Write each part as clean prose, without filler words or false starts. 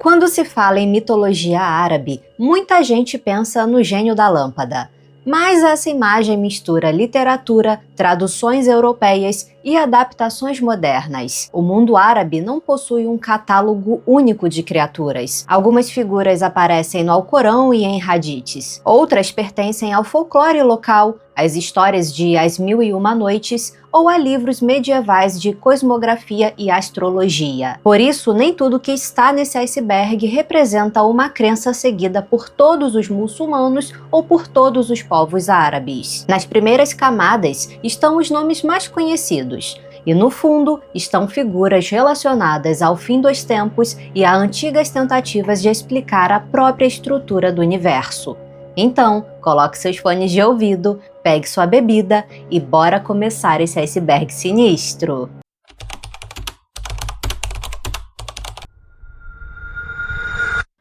Quando se fala em mitologia árabe, muita gente pensa no gênio da lâmpada. Mas essa imagem mistura literatura, traduções europeias e adaptações modernas. O mundo árabe não possui um catálogo único de criaturas. Algumas figuras aparecem no Alcorão e em hadiths. Outras pertencem ao folclore local, às histórias de As Mil e Uma Noites ou a livros medievais de cosmografia e astrologia. Por isso, nem tudo que está nesse iceberg representa uma crença seguida por todos os muçulmanos ou por todos os povos árabes. Nas primeiras camadas estão os nomes mais conhecidos, e no fundo estão figuras relacionadas ao fim dos tempos e a antigas tentativas de explicar a própria estrutura do universo. Então, coloque seus fones de ouvido, pegue sua bebida e bora começar esse iceberg sinistro!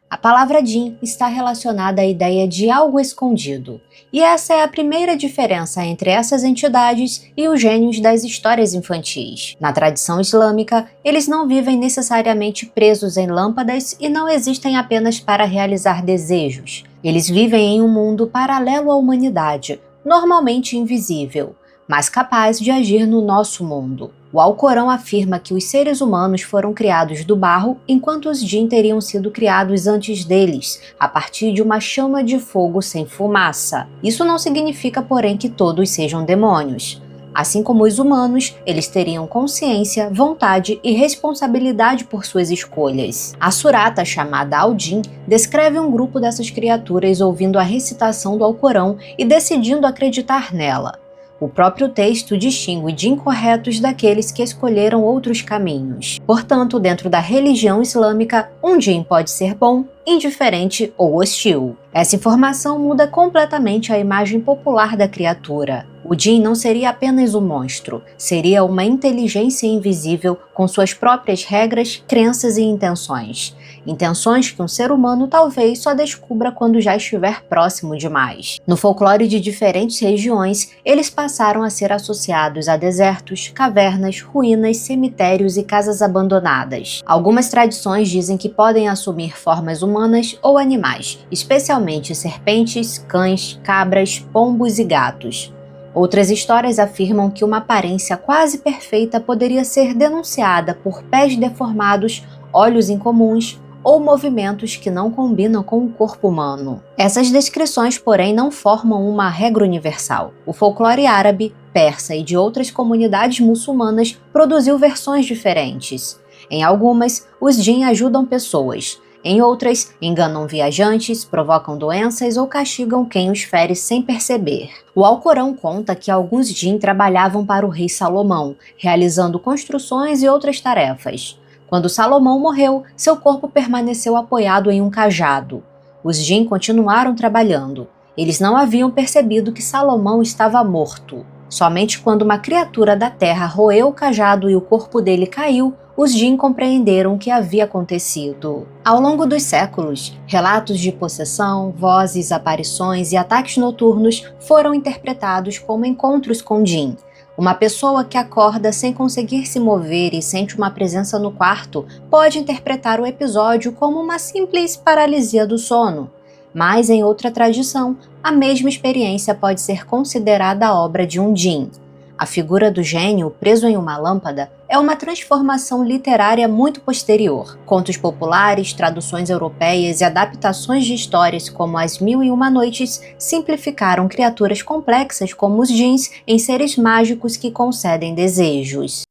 A palavra Jinn está relacionada à ideia de algo escondido, e essa é a primeira diferença entre essas entidades e os gênios das histórias infantis. Na tradição islâmica, eles não vivem necessariamente presos em lâmpadas e não existem apenas para realizar desejos. Eles vivem em um mundo paralelo à humanidade, normalmente invisível, mas capaz de agir no nosso mundo. O Alcorão afirma que os seres humanos foram criados do barro, enquanto os Jinn teriam sido criados antes deles, a partir de uma chama de fogo sem fumaça. Isso não significa, porém, que todos sejam demônios. Assim como os humanos, eles teriam consciência, vontade e responsabilidade por suas escolhas. A surata chamada Al-Jinn descreve um grupo dessas criaturas ouvindo a recitação do Alcorão e decidindo acreditar nela. O próprio texto distingue de incorretos daqueles que escolheram outros caminhos. Portanto, dentro da religião islâmica, um Jinn pode ser bom, indiferente ou hostil. Essa informação muda completamente a imagem popular da criatura. O Jinn não seria apenas um monstro, seria uma inteligência invisível com suas próprias regras, crenças e intenções. Intenções que um ser humano talvez só descubra quando já estiver próximo demais. No folclore de diferentes regiões, eles passaram a ser associados a desertos, cavernas, ruínas, cemitérios e casas abandonadas. Algumas tradições dizem que podem assumir formas humanas ou animais, especialmente serpentes, cães, cabras, pombos e gatos. Outras histórias afirmam que uma aparência quase perfeita poderia ser denunciada por pés deformados, olhos incomuns ou movimentos que não combinam com o corpo humano. Essas descrições, porém, não formam uma regra universal. O folclore árabe, persa e de outras comunidades muçulmanas produziu versões diferentes. Em algumas, os Jinn ajudam pessoas. Em outras, enganam viajantes, provocam doenças ou castigam quem os fere sem perceber. O Alcorão conta que alguns Jinn trabalhavam para o rei Salomão, realizando construções e outras tarefas. Quando Salomão morreu, seu corpo permaneceu apoiado em um cajado. Os Jinn continuaram trabalhando. Eles não haviam percebido que Salomão estava morto. Somente quando uma criatura da terra roeu o cajado e o corpo dele caiu, os Jinn compreenderam o que havia acontecido. Ao longo dos séculos, relatos de possessão, vozes, aparições e ataques noturnos foram interpretados como encontros com Jinn. Uma pessoa que acorda sem conseguir se mover e sente uma presença no quarto pode interpretar o episódio como uma simples paralisia do sono. Mas, em outra tradição, a mesma experiência pode ser considerada a obra de um Jinn. A figura do gênio preso em uma lâmpada é uma transformação literária muito posterior. Contos populares, traduções europeias e adaptações de histórias como As Mil e Uma Noites simplificaram criaturas complexas como os Jinns em seres mágicos que concedem desejos.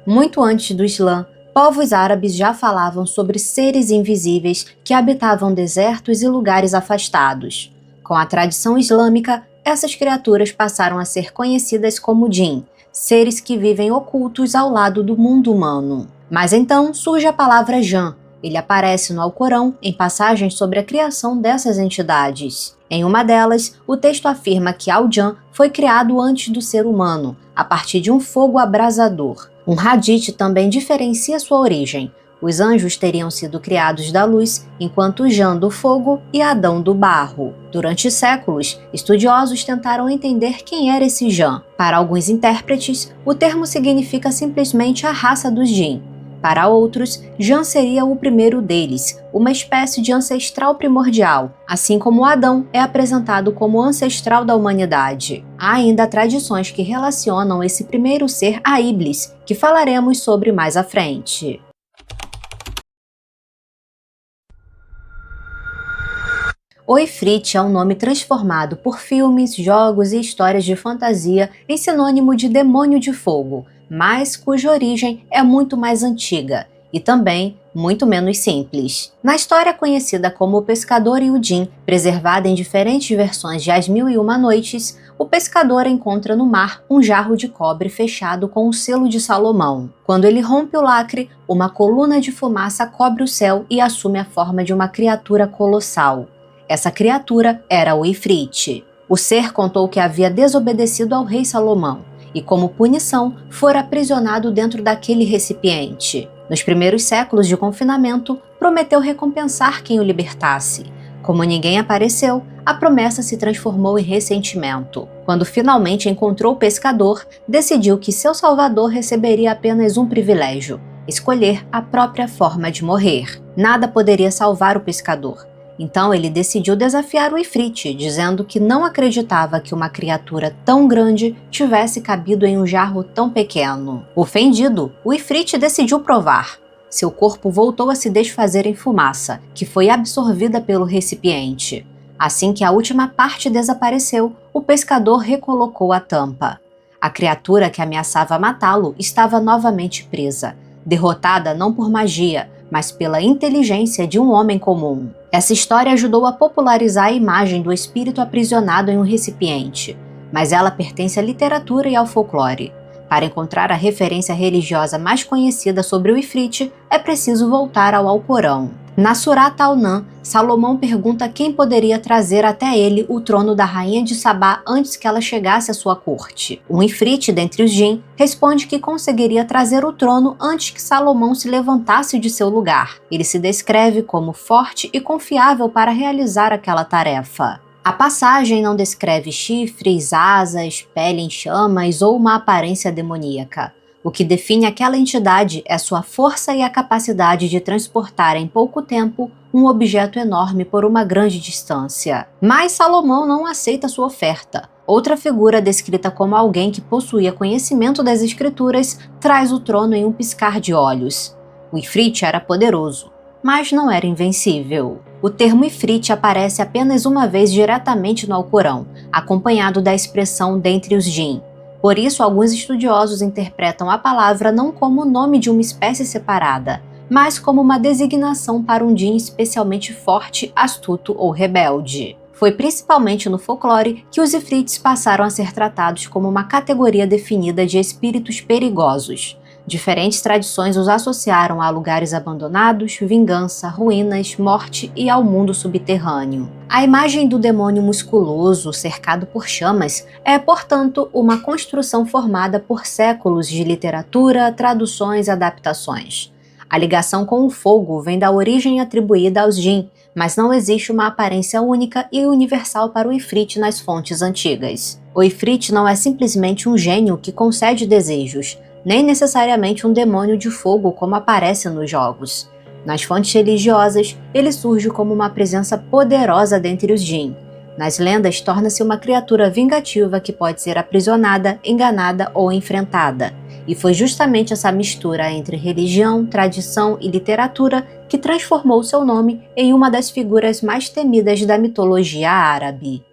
Muito antes do Islã, povos árabes já falavam sobre seres invisíveis que habitavam desertos e lugares afastados. Com a tradição islâmica, essas criaturas passaram a ser conhecidas como Jinn, seres que vivem ocultos ao lado do mundo humano. Mas então surge a palavra Jan. Ele aparece no Alcorão em passagens sobre a criação dessas entidades. Em uma delas, o texto afirma que Al-Jan foi criado antes do ser humano, a partir de um fogo abrasador. Um hadith também diferencia sua origem. Os anjos teriam sido criados da luz, enquanto Jan do fogo e Adão do barro. Durante séculos, estudiosos tentaram entender quem era esse Jan. Para alguns intérpretes, o termo significa simplesmente a raça dos Jin. Para outros, Jan seria o primeiro deles, uma espécie de ancestral primordial, assim como Adão é apresentado como ancestral da humanidade. Há ainda tradições que relacionam esse primeiro ser a Iblis, que falaremos sobre mais à frente. O Ifrit é um nome transformado por filmes, jogos e histórias de fantasia em sinônimo de demônio de fogo, mas cuja origem é muito mais antiga e também muito menos simples. Na história conhecida como O Pescador e o Jin, preservada em diferentes versões de As Mil e Uma Noites, o pescador encontra no mar um jarro de cobre fechado com o selo de Salomão. Quando ele rompe o lacre, uma coluna de fumaça cobre o céu e assume a forma de uma criatura colossal. Essa criatura era o Ifrit. O ser contou que havia desobedecido ao rei Salomão e, como punição, fora aprisionado dentro daquele recipiente. Nos primeiros séculos de confinamento, prometeu recompensar quem o libertasse. Como ninguém apareceu, a promessa se transformou em ressentimento. Quando finalmente encontrou o pescador, decidiu que seu salvador receberia apenas um privilégio: escolher a própria forma de morrer. Nada poderia salvar o pescador. Então ele decidiu desafiar o Ifrit, dizendo que não acreditava que uma criatura tão grande tivesse cabido em um jarro tão pequeno. Ofendido, o Ifrit decidiu provar. Seu corpo voltou a se desfazer em fumaça, que foi absorvida pelo recipiente. Assim que a última parte desapareceu, o pescador recolocou a tampa. A criatura que ameaçava matá-lo estava novamente presa, derrotada não por magia, mas pela inteligência de um homem comum. Essa história ajudou a popularizar a imagem do espírito aprisionado em um recipiente, mas ela pertence à literatura e ao folclore. Para encontrar a referência religiosa mais conhecida sobre o Ifrit, é preciso voltar ao Alcorão. Na Surat Al-Nan, Salomão pergunta quem poderia trazer até ele o trono da rainha de Sabá antes que ela chegasse à sua corte. Um Ifrit dentre os Jin responde que conseguiria trazer o trono antes que Salomão se levantasse de seu lugar. Ele se descreve como forte e confiável para realizar aquela tarefa. A passagem não descreve chifres, asas, pele em chamas ou uma aparência demoníaca. O que define aquela entidade é sua força e a capacidade de transportar em pouco tempo um objeto enorme por uma grande distância. Mas Salomão não aceita sua oferta. Outra figura descrita como alguém que possuía conhecimento das escrituras traz o trono em um piscar de olhos. O Ifrit era poderoso, mas não era invencível. O termo Ifrit aparece apenas uma vez diretamente no Alcorão, acompanhado da expressão dentre os Jin. Por isso, alguns estudiosos interpretam a palavra não como o nome de uma espécie separada, mas como uma designação para um Jin especialmente forte, astuto ou rebelde. Foi principalmente no folclore que os Ifrits passaram a ser tratados como uma categoria definida de espíritos perigosos. Diferentes tradições os associaram a lugares abandonados, vingança, ruínas, morte e ao mundo subterrâneo. A imagem do demônio musculoso, cercado por chamas, é, portanto, uma construção formada por séculos de literatura, traduções e adaptações. A ligação com o fogo vem da origem atribuída aos Jin, mas não existe uma aparência única e universal para o Ifrit nas fontes antigas. O Ifrit não é simplesmente um gênio que concede desejos, nem necessariamente um demônio de fogo como aparece nos jogos. Nas fontes religiosas, ele surge como uma presença poderosa dentre os Jin. Nas lendas, torna-se uma criatura vingativa que pode ser aprisionada, enganada ou enfrentada. E foi justamente essa mistura entre religião, tradição e literatura que transformou seu nome em uma das figuras mais temidas da mitologia árabe.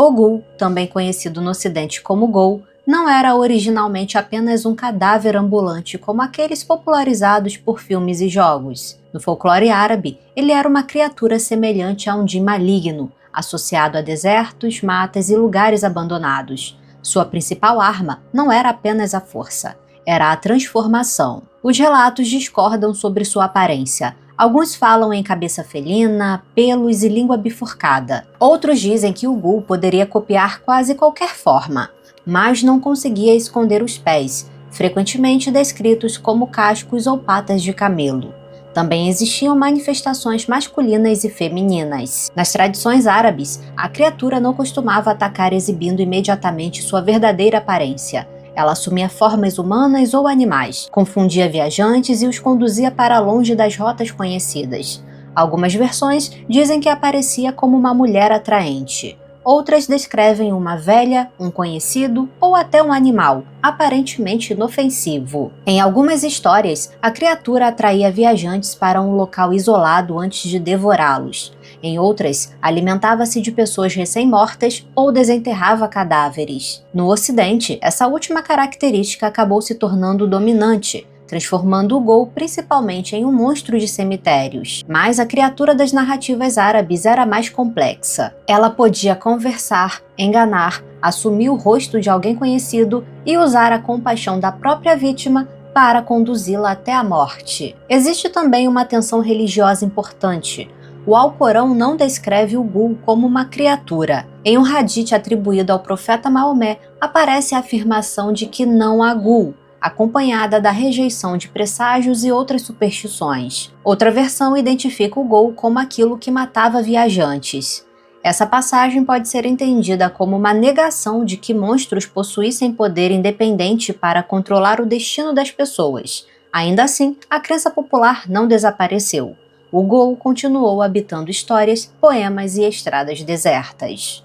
O Ghul, também conhecido no ocidente como Ghoul, não era originalmente apenas um cadáver ambulante como aqueles popularizados por filmes e jogos. No folclore árabe, ele era uma criatura semelhante a um djinn maligno, associado a desertos, matas e lugares abandonados. Sua principal arma não era apenas a força, era a transformação. Os relatos discordam sobre sua aparência. Alguns falam em cabeça felina, pelos e língua bifurcada. Outros dizem que o Ghul poderia copiar quase qualquer forma. mas não conseguia esconder os pés, frequentemente descritos como cascos ou patas de camelo. Também existiam manifestações masculinas e femininas. Nas tradições árabes, a criatura não costumava atacar exibindo imediatamente sua verdadeira aparência. Ela assumia formas humanas ou animais, confundia viajantes e os conduzia para longe das rotas conhecidas. Algumas versões dizem que aparecia como uma mulher atraente. Outras descrevem uma velha, um conhecido ou até um animal, aparentemente inofensivo. Em algumas histórias, a criatura atraía viajantes para um local isolado antes de devorá-los. Em outras, alimentava-se de pessoas recém-mortas ou desenterrava cadáveres. No Ocidente, essa última característica acabou se tornando dominante, transformando o Ghul principalmente em um monstro de cemitérios. Mas a criatura das narrativas árabes era mais complexa. Ela podia conversar, enganar, assumir o rosto de alguém conhecido e usar a compaixão da própria vítima para conduzi-la até a morte. Existe também uma tensão religiosa importante. O Alcorão não descreve o Ghul como uma criatura. Em um hadith atribuído ao profeta Maomé, aparece a afirmação de que não há Ghul, acompanhada da rejeição de presságios e outras superstições. Outra versão identifica o Ghul como aquilo que matava viajantes. Essa passagem pode ser entendida como uma negação de que monstros possuíssem poder independente para controlar o destino das pessoas. Ainda assim, a crença popular não desapareceu. O Ghul continuou habitando histórias, poemas e estradas desertas.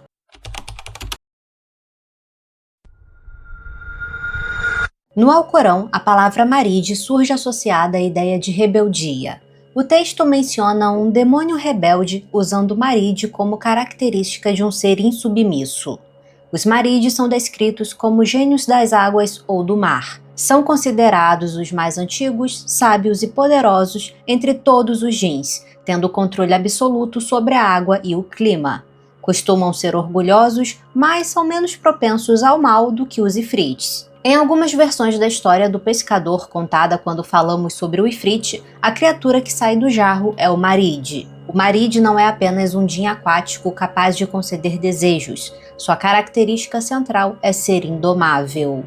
No Alcorão, a palavra Marid surge associada à ideia de rebeldia. O texto menciona um demônio rebelde usando Marid como característica de um ser insubmisso. Os Marids são descritos como gênios das águas ou do mar. São considerados os mais antigos, sábios e poderosos entre todos os jins, tendo controle absoluto sobre a água e o clima. Costumam ser orgulhosos, mas são menos propensos ao mal do que os Ifrits. Em algumas versões da história do pescador contada quando falamos sobre o Ifrit, a criatura que sai do jarro é o Marid. O Marid não é apenas um djin aquático capaz de conceder desejos. Sua característica central é ser indomável.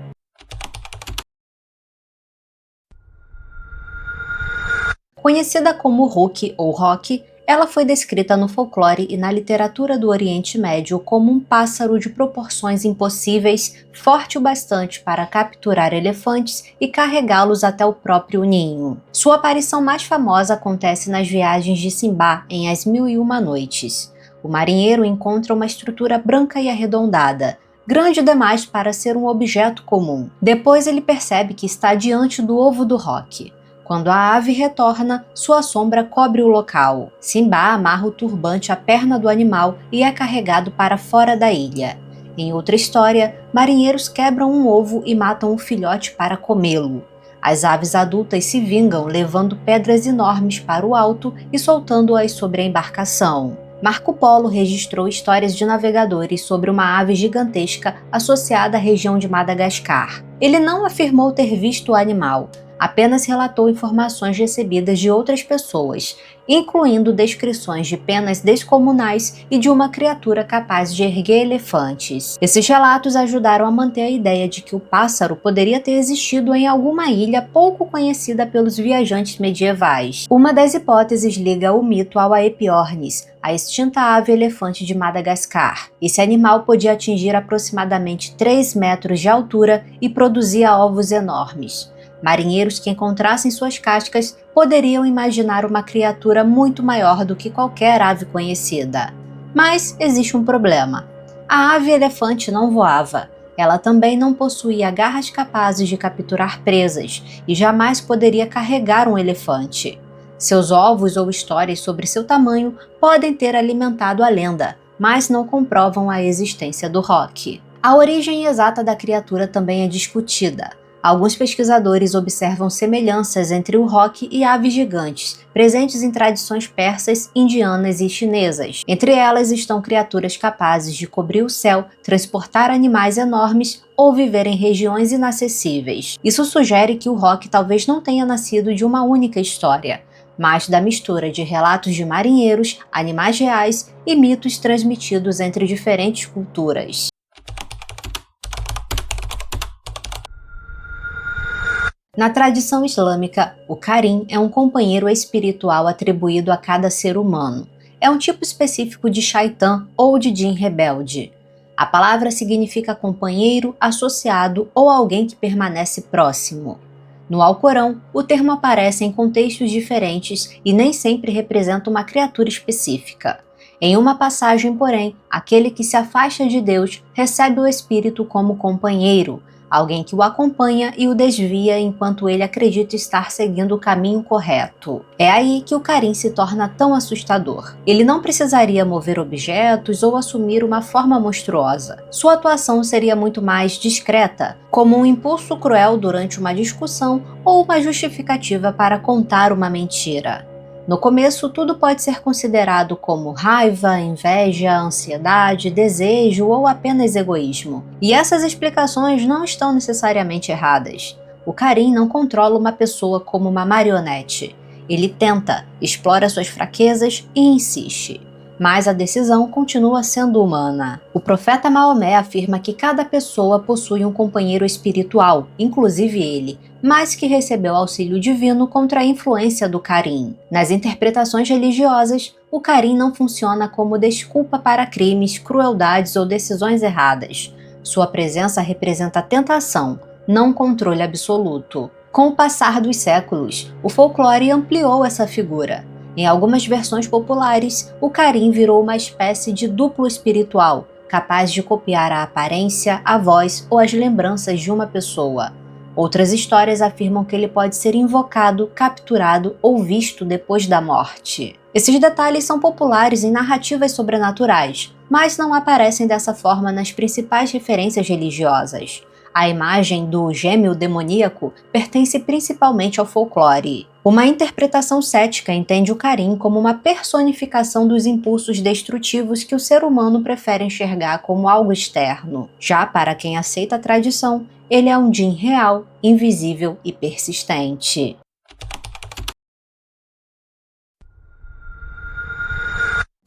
Conhecida como Ruk ou Roc, ela foi descrita no folclore e na literatura do Oriente Médio como um pássaro de proporções impossíveis, forte o bastante para capturar elefantes e carregá-los até o próprio ninho. Sua aparição mais famosa acontece nas viagens de Simbá em As Mil e Uma Noites. O marinheiro encontra uma estrutura branca e arredondada, grande demais para ser um objeto comum. Depois ele percebe que está diante do ovo do Roc. Quando a ave retorna, sua sombra cobre o local. Simbá amarra o turbante à perna do animal e é carregado para fora da ilha. Em outra história, marinheiros quebram um ovo e matam o filhote para comê-lo. As aves adultas se vingam levando pedras enormes para o alto e soltando-as sobre a embarcação. Marco Polo registrou histórias de navegadores sobre uma ave gigantesca associada à região de Madagascar. Ele não afirmou ter visto o animal, apenas relatou informações recebidas de outras pessoas, incluindo descrições de penas descomunais e de uma criatura capaz de erguer elefantes. Esses relatos ajudaram a manter a ideia de que o pássaro poderia ter existido em alguma ilha pouco conhecida pelos viajantes medievais. Uma das hipóteses liga o mito ao Aepyornis, a extinta ave-elefante de Madagascar. Esse animal podia atingir aproximadamente 3 metros de altura e produzia ovos enormes. Marinheiros que encontrassem suas cascas poderiam imaginar uma criatura muito maior do que qualquer ave conhecida. Mas existe um problema. A ave-elefante não voava. Ela também não possuía garras capazes de capturar presas e jamais poderia carregar um elefante. Seus ovos ou histórias sobre seu tamanho podem ter alimentado a lenda, mas não comprovam a existência do Roc. A origem exata da criatura também é discutida. Alguns pesquisadores observam semelhanças entre o Roc e aves gigantes, presentes em tradições persas, indianas e chinesas. Entre elas estão criaturas capazes de cobrir o céu, transportar animais enormes ou viver em regiões inacessíveis. Isso sugere que o Roc talvez não tenha nascido de uma única história, mas da mistura de relatos de marinheiros, animais reais e mitos transmitidos entre diferentes culturas. Na tradição islâmica, o Karim é um companheiro espiritual atribuído a cada ser humano. É um tipo específico de Shaitan ou de Jin rebelde. A palavra significa companheiro, associado ou alguém que permanece próximo. No Alcorão, o termo aparece em contextos diferentes e nem sempre representa uma criatura específica. Em uma passagem, porém, aquele que se afasta de Deus recebe o Espírito como companheiro, alguém que o acompanha e o desvia enquanto ele acredita estar seguindo o caminho correto. É aí que o Karim se torna tão assustador. Ele não precisaria mover objetos ou assumir uma forma monstruosa. Sua atuação seria muito mais discreta, como um impulso cruel durante uma discussão ou uma justificativa para contar uma mentira. No começo, tudo pode ser considerado como raiva, inveja, ansiedade, desejo ou apenas egoísmo. E essas explicações não estão necessariamente erradas. O Karim não controla uma pessoa como uma marionete. Ele tenta, explora suas fraquezas e insiste. Mas a decisão continua sendo humana. O profeta Maomé afirma que cada pessoa possui um companheiro espiritual, inclusive ele, mas que recebeu auxílio divino contra a influência do Karim. Nas interpretações religiosas, o Karim não funciona como desculpa para crimes, crueldades ou decisões erradas. Sua presença representa tentação, não controle absoluto. Com o passar dos séculos, o folclore ampliou essa figura. Em algumas versões populares, o Karim virou uma espécie de duplo espiritual, capaz de copiar a aparência, a voz ou as lembranças de uma pessoa. Outras histórias afirmam que ele pode ser invocado, capturado ou visto depois da morte. Esses detalhes são populares em narrativas sobrenaturais, mas não aparecem dessa forma nas principais referências religiosas. A imagem do gêmeo demoníaco pertence principalmente ao folclore. Uma interpretação cética entende o Karim como uma personificação dos impulsos destrutivos que o ser humano prefere enxergar como algo externo. Já para quem aceita a tradição, ele é um djin real, invisível e persistente.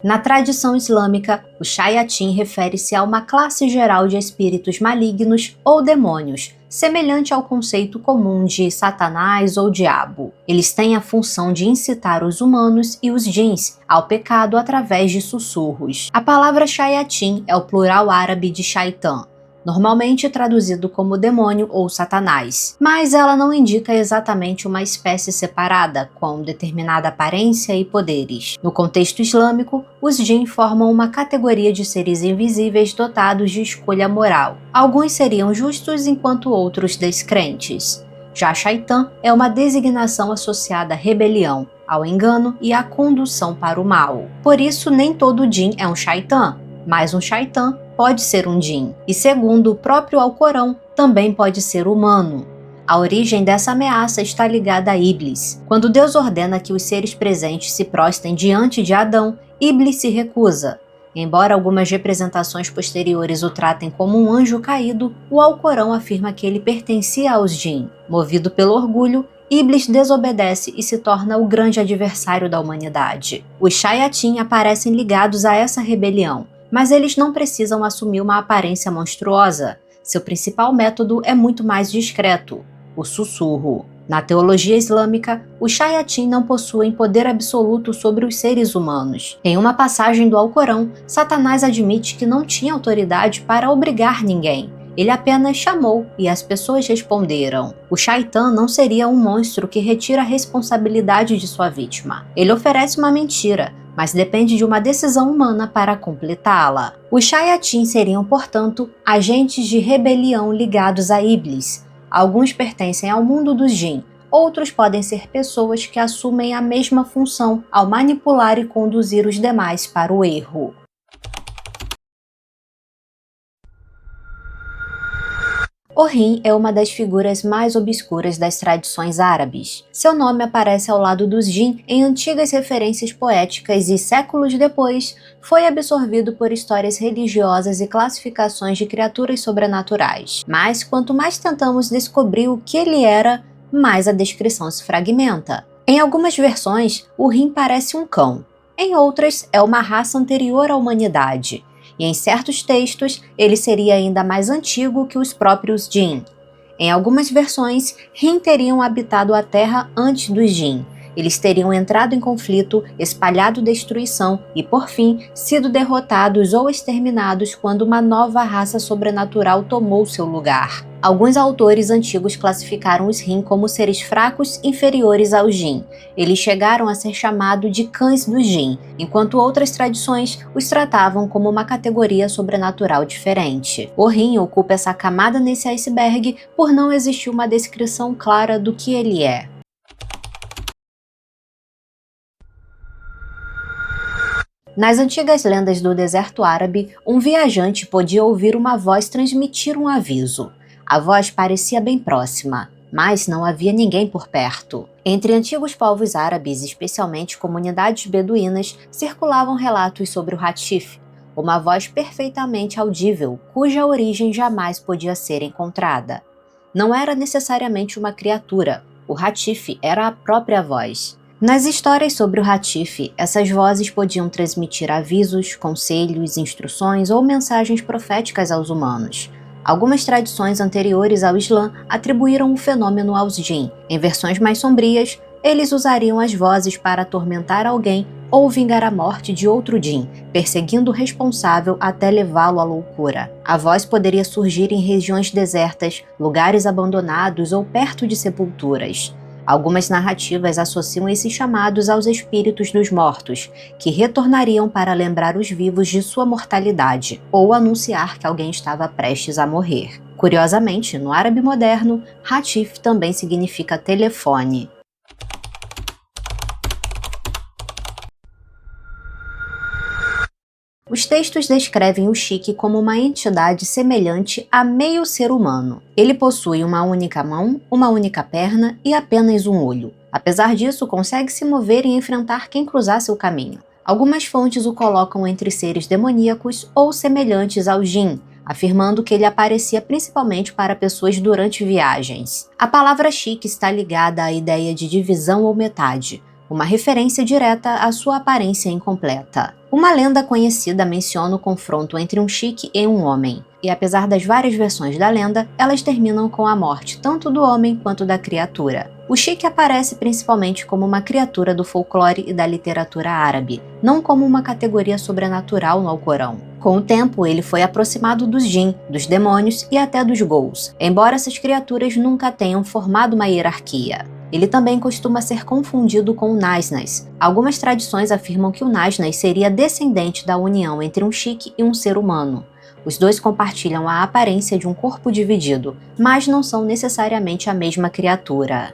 Na tradição islâmica, o Shayatin refere-se a uma classe geral de espíritos malignos ou demônios, semelhante ao conceito comum de Satanás ou diabo. Eles têm a função de incitar os humanos e os djinns ao pecado através de sussurros. A palavra Shayatin é o plural árabe de Shaitan, normalmente traduzido como demônio ou satanás, mas ela não indica exatamente uma espécie separada, com determinada aparência e poderes. No contexto islâmico, os djinn formam uma categoria de seres invisíveis dotados de escolha moral. Alguns seriam justos enquanto outros descrentes. Já Shaitan é uma designação associada à rebelião, ao engano e à condução para o mal. Por isso, nem todo djinn é um Shaitan, mas um Shaitan pode ser um djinn, e segundo o próprio Alcorão, também pode ser humano. A origem dessa ameaça está ligada a Iblis. Quando Deus ordena que os seres presentes se prostrem diante de Adão, Iblis se recusa. Embora algumas representações posteriores o tratem como um anjo caído, o Alcorão afirma que ele pertencia aos djinn. Movido pelo orgulho, Iblis desobedece e se torna o grande adversário da humanidade. Os Shayatin aparecem ligados a essa rebelião, mas eles não precisam assumir uma aparência monstruosa. Seu principal método é muito mais discreto: o sussurro. Na teologia islâmica, os Shayatin não possuem poder absoluto sobre os seres humanos. Em uma passagem do Alcorão, Satanás admite que não tinha autoridade para obrigar ninguém. Ele apenas chamou e as pessoas responderam. O Shaitan não seria um monstro que retira a responsabilidade de sua vítima. Ele oferece uma mentira, mas depende de uma decisão humana para completá-la. Os Shayatin seriam, portanto, agentes de rebelião ligados a Iblis. Alguns pertencem ao mundo dos djinn, outros podem ser pessoas que assumem a mesma função ao manipular e conduzir os demais para o erro. Orrim é uma das figuras mais obscuras das tradições árabes. Seu nome aparece ao lado dos djinn em antigas referências poéticas e, séculos depois, foi absorvido por histórias religiosas e classificações de criaturas sobrenaturais. Mas, quanto mais tentamos descobrir o que ele era, mais a descrição se fragmenta. Em algumas versões, o Orrim parece um cão. Em outras, é uma raça anterior à humanidade. E em certos textos, ele seria ainda mais antigo que os próprios djinn. Em algumas versões, Rim teriam habitado a Terra antes dos Jin. Eles teriam entrado em conflito, espalhado destruição e, por fim, sido derrotados ou exterminados quando uma nova raça sobrenatural tomou seu lugar. Alguns autores antigos classificaram os Rim como seres fracos inferiores aos Jin. Eles chegaram a ser chamados de cães dos Jin, enquanto outras tradições os tratavam como uma categoria sobrenatural diferente. O Rim ocupa essa camada nesse iceberg por não existir uma descrição clara do que ele é. Nas antigas lendas do deserto árabe, um viajante podia ouvir uma voz transmitir um aviso. A voz parecia bem próxima, mas não havia ninguém por perto. Entre antigos povos árabes, especialmente comunidades beduínas, circulavam relatos sobre o Hatif, uma voz perfeitamente audível, cuja origem jamais podia ser encontrada. Não era necessariamente uma criatura, o Hatif era a própria voz. Nas histórias sobre o Hatif, essas vozes podiam transmitir avisos, conselhos, instruções ou mensagens proféticas aos humanos. Algumas tradições anteriores ao Islã atribuíram o fenômeno aos Jin. Em versões mais sombrias, eles usariam as vozes para atormentar alguém ou vingar a morte de outro Jin, perseguindo o responsável até levá-lo à loucura. A voz poderia surgir em regiões desertas, lugares abandonados ou perto de sepulturas. Algumas narrativas associam esses chamados aos espíritos dos mortos, que retornariam para lembrar os vivos de sua mortalidade, ou anunciar que alguém estava prestes a morrer. Curiosamente, no árabe moderno, Hatif também significa telefone. Os textos descrevem o Shiki como uma entidade semelhante a meio ser humano. Ele possui uma única mão, uma única perna e apenas um olho. Apesar disso, consegue se mover e enfrentar quem cruzar seu caminho. Algumas fontes o colocam entre seres demoníacos ou semelhantes ao Jin, afirmando que ele aparecia principalmente para pessoas durante viagens. A palavra Shiki está ligada à ideia de divisão ou metade, uma referência direta à sua aparência incompleta. Uma lenda conhecida menciona o confronto entre um Shiki e um homem, e apesar das várias versões da lenda, elas terminam com a morte tanto do homem quanto da criatura. O Shiki aparece principalmente como uma criatura do folclore e da literatura árabe, não como uma categoria sobrenatural no Alcorão. Com o tempo, ele foi aproximado dos Jin, dos demônios e até dos Ghouls, embora essas criaturas nunca tenham formado uma hierarquia. Ele também costuma ser confundido com o Nasnas. Algumas tradições afirmam que o Nasnas seria descendente da união entre um Shiki e um ser humano. Os dois compartilham a aparência de um corpo dividido, mas não são necessariamente a mesma criatura.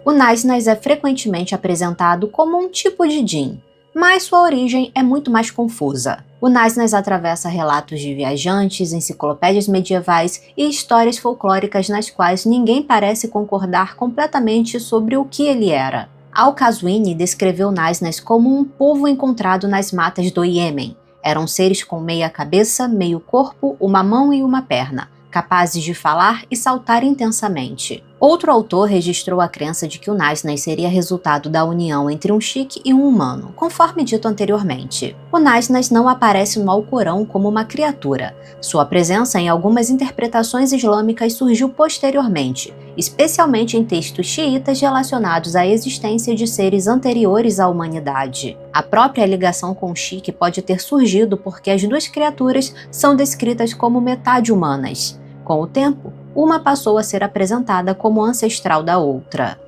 O Nasnas é frequentemente apresentado como um tipo de Jin, mas sua origem é muito mais confusa. O Nasnas atravessa relatos de viajantes, enciclopédias medievais e histórias folclóricas nas quais ninguém parece concordar completamente sobre o que ele era. Al-Qazwini descreveu Nasnas como um povo encontrado nas matas do Iêmen. Eram seres com meia cabeça, meio corpo, uma mão e uma perna, capazes de falar e saltar intensamente. Outro autor registrou a crença de que o Nasnas seria resultado da união entre um Shiki e um humano, conforme dito anteriormente. O Nasnas não aparece no Alcorão como uma criatura. Sua presença em algumas interpretações islâmicas surgiu posteriormente, especialmente em textos xiitas relacionados à existência de seres anteriores à humanidade. A própria ligação com o Shiki pode ter surgido porque as duas criaturas são descritas como metade humanas. Com o tempo, uma passou a ser apresentada como ancestral da outra.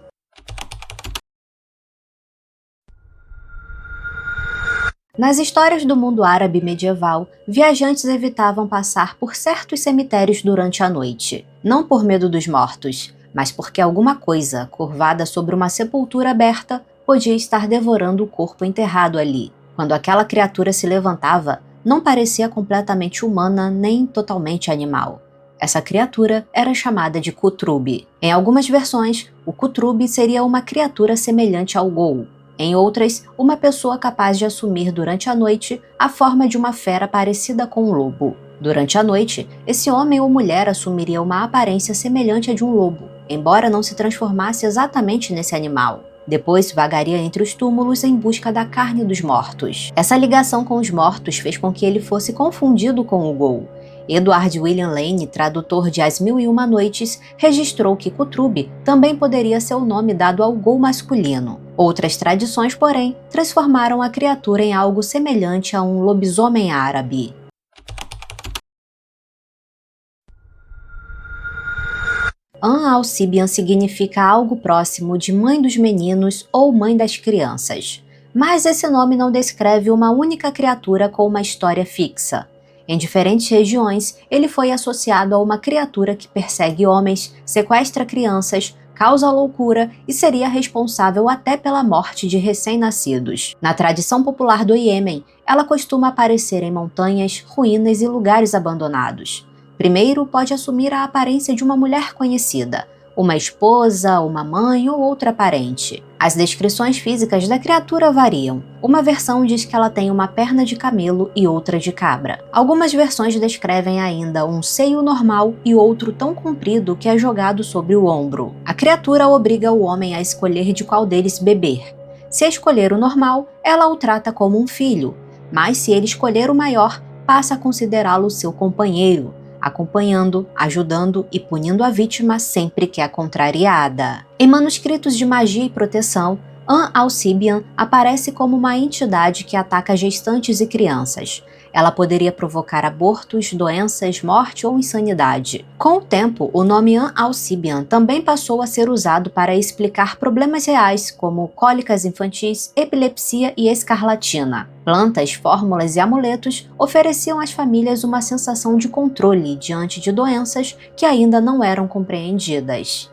Nas histórias do mundo árabe medieval, viajantes evitavam passar por certos cemitérios durante a noite, não por medo dos mortos, mas porque alguma coisa, curvada sobre uma sepultura aberta, podia estar devorando o corpo enterrado ali. Quando aquela criatura se levantava, não parecia completamente humana nem totalmente animal. Essa criatura era chamada de Kutrub. Em algumas versões, o Kutrub seria uma criatura semelhante ao Ghoul. Em outras, uma pessoa capaz de assumir durante a noite a forma de uma fera parecida com um lobo. Durante a noite, esse homem ou mulher assumiria uma aparência semelhante à de um lobo, embora não se transformasse exatamente nesse animal. Depois vagaria entre os túmulos em busca da carne dos mortos. Essa ligação com os mortos fez com que ele fosse confundido com o Gol. Edward William Lane, tradutor de As Mil e Uma Noites, registrou que Kutrub também poderia ser o nome dado ao Gol masculino. Outras tradições, porém, transformaram a criatura em algo semelhante a um lobisomem árabe. Alcibian significa algo próximo de mãe dos meninos ou mãe das crianças, mas esse nome não descreve uma única criatura com uma história fixa. Em diferentes regiões, ele foi associado a uma criatura que persegue homens, sequestra crianças, causa loucura e seria responsável até pela morte de recém-nascidos. Na tradição popular do Iêmen, ela costuma aparecer em montanhas, ruínas e lugares abandonados. Primeiro, pode assumir a aparência de uma mulher conhecida, uma esposa, uma mãe ou outra parente. As descrições físicas da criatura variam. Uma versão diz que ela tem uma perna de camelo e outra de cabra. Algumas versões descrevem ainda um seio normal e outro tão comprido que é jogado sobre o ombro. A criatura obriga o homem a escolher de qual deles beber. Se escolher o normal, ela o trata como um filho, mas se ele escolher o maior, passa a considerá-lo seu companheiro, acompanhando, ajudando e punindo a vítima sempre que é contrariada. Em manuscritos de magia e proteção, Alcibian aparece como uma entidade que ataca gestantes e crianças. Ela poderia provocar abortos, doenças, morte ou insanidade. Com o tempo, o nome Alcibian também passou a ser usado para explicar problemas reais como cólicas infantis, epilepsia e escarlatina. Plantas, fórmulas e amuletos ofereciam às famílias uma sensação de controle diante de doenças que ainda não eram compreendidas.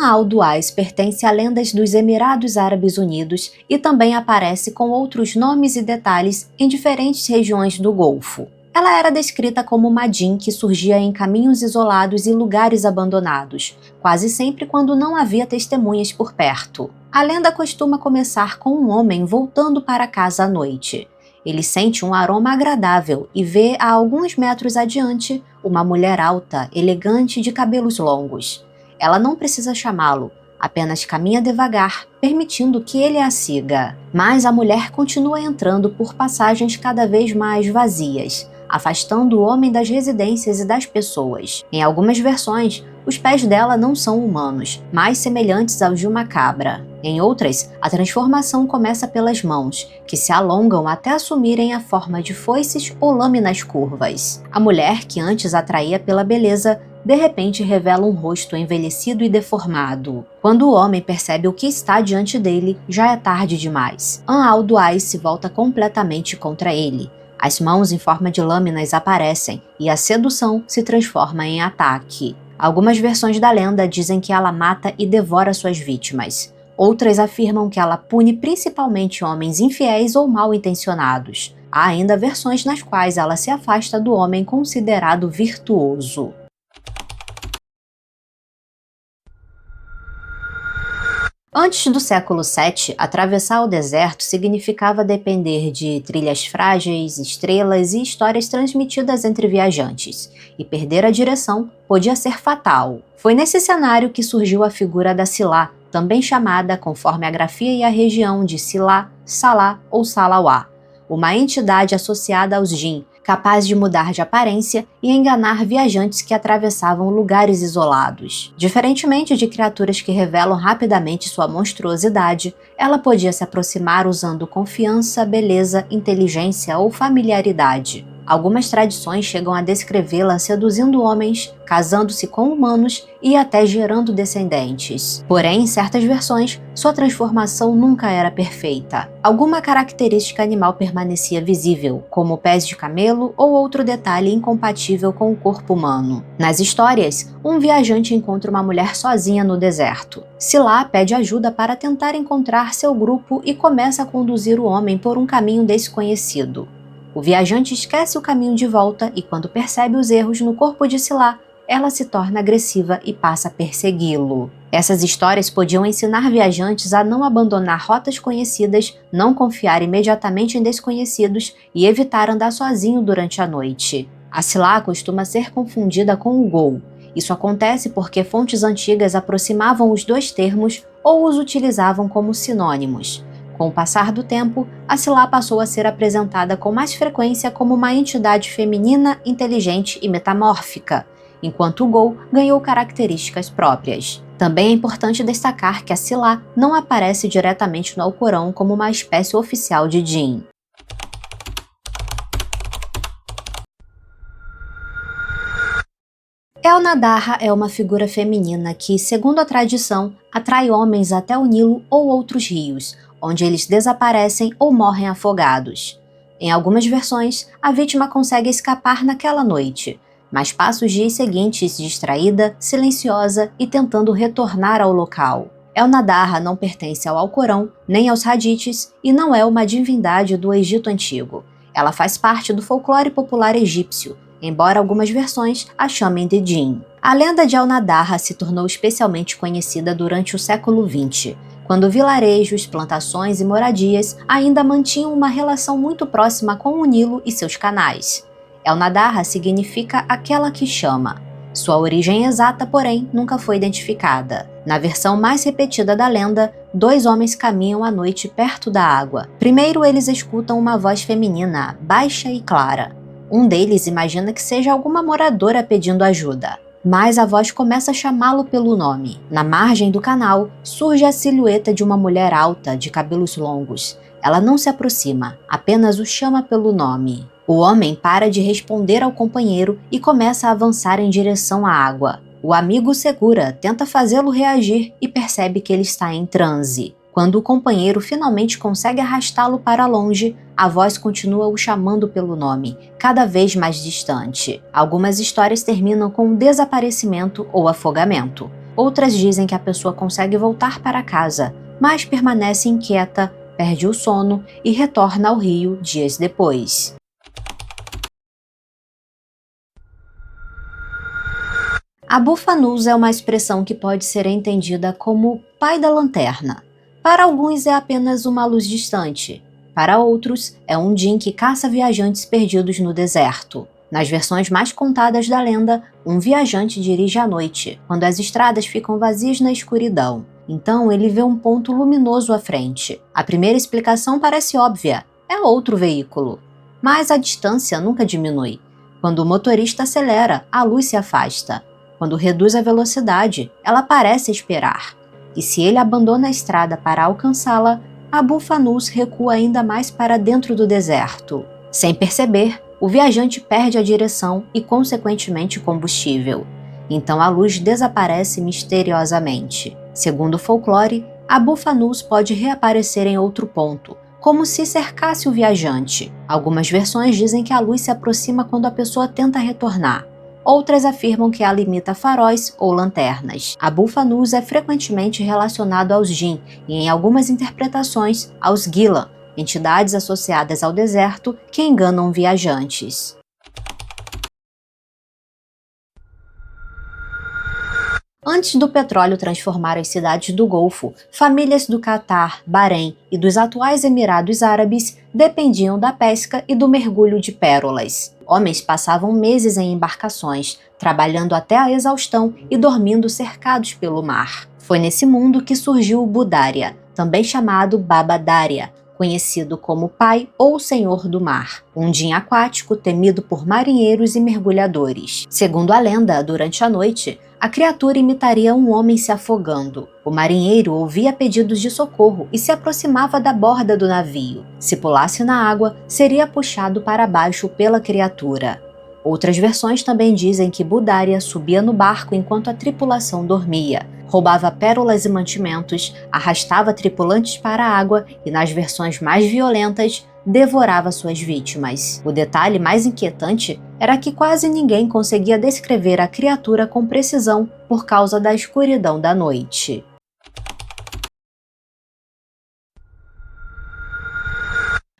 Al-Duais pertence a lendas dos Emirados Árabes Unidos e também aparece com outros nomes e detalhes em diferentes regiões do Golfo. Ela era descrita como uma djinn que surgia em caminhos isolados e lugares abandonados, quase sempre quando não havia testemunhas por perto. A lenda costuma começar com um homem voltando para casa à noite. Ele sente um aroma agradável e vê a alguns metros adiante uma mulher alta, elegante de cabelos longos. Ela não precisa chamá-lo, apenas caminha devagar, permitindo que ele a siga. Mas a mulher continua entrando por passagens cada vez mais vazias, afastando o homem das residências e das pessoas. Em algumas versões, os pés dela não são humanos, mais semelhantes aos de uma cabra. Em outras, a transformação começa pelas mãos, que se alongam até assumirem a forma de foices ou lâminas curvas. A mulher, que antes atraía pela beleza, de repente revela um rosto envelhecido e deformado. Quando o homem percebe o que está diante dele, já é tarde demais. Al-Duais se volta completamente contra ele. As mãos em forma de lâminas aparecem e a sedução se transforma em ataque. Algumas versões da lenda dizem que ela mata e devora suas vítimas. Outras afirmam que ela pune principalmente homens infiéis ou mal intencionados. Há ainda versões nas quais ela se afasta do homem considerado virtuoso. Antes do século VII, atravessar o deserto significava depender de trilhas frágeis, estrelas e histórias transmitidas entre viajantes, e perder a direção podia ser fatal. Foi nesse cenário que surgiu a figura da Sila, também chamada, conforme a grafia e a região, de Sila, Salá ou Salawá, uma entidade associada aos jinn, capaz de mudar de aparência e enganar viajantes que atravessavam lugares isolados. Diferentemente de criaturas que revelam rapidamente sua monstruosidade, ela podia se aproximar usando confiança, beleza, inteligência ou familiaridade. Algumas tradições chegam a descrevê-la seduzindo homens, casando-se com humanos e até gerando descendentes. Porém, em certas versões, sua transformação nunca era perfeita. Alguma característica animal permanecia visível, como pés de camelo ou outro detalhe incompatível com o corpo humano. Nas histórias, um viajante encontra uma mulher sozinha no deserto. Sila pede ajuda para tentar encontrar seu grupo e começa a conduzir o homem por um caminho desconhecido. O viajante esquece o caminho de volta e, quando percebe os erros no corpo de Sila, ela se torna agressiva e passa a persegui-lo. Essas histórias podiam ensinar viajantes a não abandonar rotas conhecidas, não confiar imediatamente em desconhecidos e evitar andar sozinho durante a noite. A Sila costuma ser confundida com o Gol, Isso acontece porque fontes antigas aproximavam os dois termos ou os utilizavam como sinônimos. Com o passar do tempo, a Scylla passou a ser apresentada com mais frequência como uma entidade feminina, inteligente e metamórfica, enquanto o Gol ganhou características próprias. Também é importante destacar que a Scylla não aparece diretamente no Alcorão como uma espécie oficial de Jinn. El-Nadarra é uma figura feminina que, segundo a tradição, atrai homens até o Nilo ou outros rios, onde eles desaparecem ou morrem afogados. Em algumas versões, a vítima consegue escapar naquela noite, mas passa os dias seguintes distraída, silenciosa e tentando retornar ao local. El-Nadarra não pertence ao Alcorão, nem aos hadiths e não é uma divindade do Egito Antigo. Ela faz parte do folclore popular egípcio, embora algumas versões a chamem de Jinn. A lenda de El-Nadarra se tornou especialmente conhecida durante o século XX, quando vilarejos, plantações e moradias ainda mantinham uma relação muito próxima com o Nilo e seus canais. El-Nadarra significa aquela que chama. Sua origem exata, porém, nunca foi identificada. Na versão mais repetida da lenda, dois homens caminham à noite perto da água. Primeiro, eles escutam uma voz feminina, baixa e clara. Um deles imagina que seja alguma moradora pedindo ajuda, mas a voz começa a chamá-lo pelo nome. Na margem do canal, surge a silhueta de uma mulher alta, de cabelos longos. Ela não se aproxima, apenas o chama pelo nome. O homem para de responder ao companheiro e começa a avançar em direção à água. O amigo o segura, tenta fazê-lo reagir e percebe que ele está em transe. Quando o companheiro finalmente consegue arrastá-lo para longe, a voz continua o chamando pelo nome, cada vez mais distante. Algumas histórias terminam com um desaparecimento ou afogamento. Outras dizem que a pessoa consegue voltar para casa, mas permanece inquieta, perde o sono e retorna ao rio dias depois. Abu Fanus é uma expressão que pode ser entendida como pai da lanterna. Para alguns é apenas uma luz distante, para outros é um djinn que caça viajantes perdidos no deserto. Nas versões mais contadas da lenda, um viajante dirige à noite, quando as estradas ficam vazias na escuridão. Então ele vê um ponto luminoso à frente. A primeira explicação parece óbvia, é outro veículo. Mas a distância nunca diminui. Quando o motorista acelera, a luz se afasta. Quando reduz a velocidade, ela parece esperar. E se ele abandona a estrada para alcançá-la, Abu Fanus recua ainda mais para dentro do deserto. Sem perceber, o viajante perde a direção e, consequentemente, combustível. Então a luz desaparece misteriosamente. Segundo o folclore, Abu Fanus pode reaparecer em outro ponto, como se cercasse o viajante. Algumas versões dizem que a luz se aproxima quando a pessoa tenta retornar. Outras afirmam que ela imita faróis ou lanternas. Abu Fanus é frequentemente relacionado aos Jinn e, em algumas interpretações, aos Ghilan, entidades associadas ao deserto que enganam viajantes. Antes do petróleo transformar as cidades do Golfo, famílias do Catar, Bahrein e dos atuais Emirados Árabes dependiam da pesca e do mergulho de pérolas. Homens passavam meses em embarcações, trabalhando até a exaustão e dormindo cercados pelo mar. Foi nesse mundo que surgiu o Budária, também chamado Baba Daria, conhecido como Pai ou Senhor do Mar, um djinn aquático temido por marinheiros e mergulhadores. Segundo a lenda, durante a noite, a criatura imitaria um homem se afogando. O marinheiro ouvia pedidos de socorro e se aproximava da borda do navio. Se pulasse na água, seria puxado para baixo pela criatura. Outras versões também dizem que Budária subia no barco enquanto a tripulação dormia, roubava pérolas e mantimentos, arrastava tripulantes para a água e, nas versões mais violentas, devorava suas vítimas. O detalhe mais inquietante era que quase ninguém conseguia descrever a criatura com precisão por causa da escuridão da noite.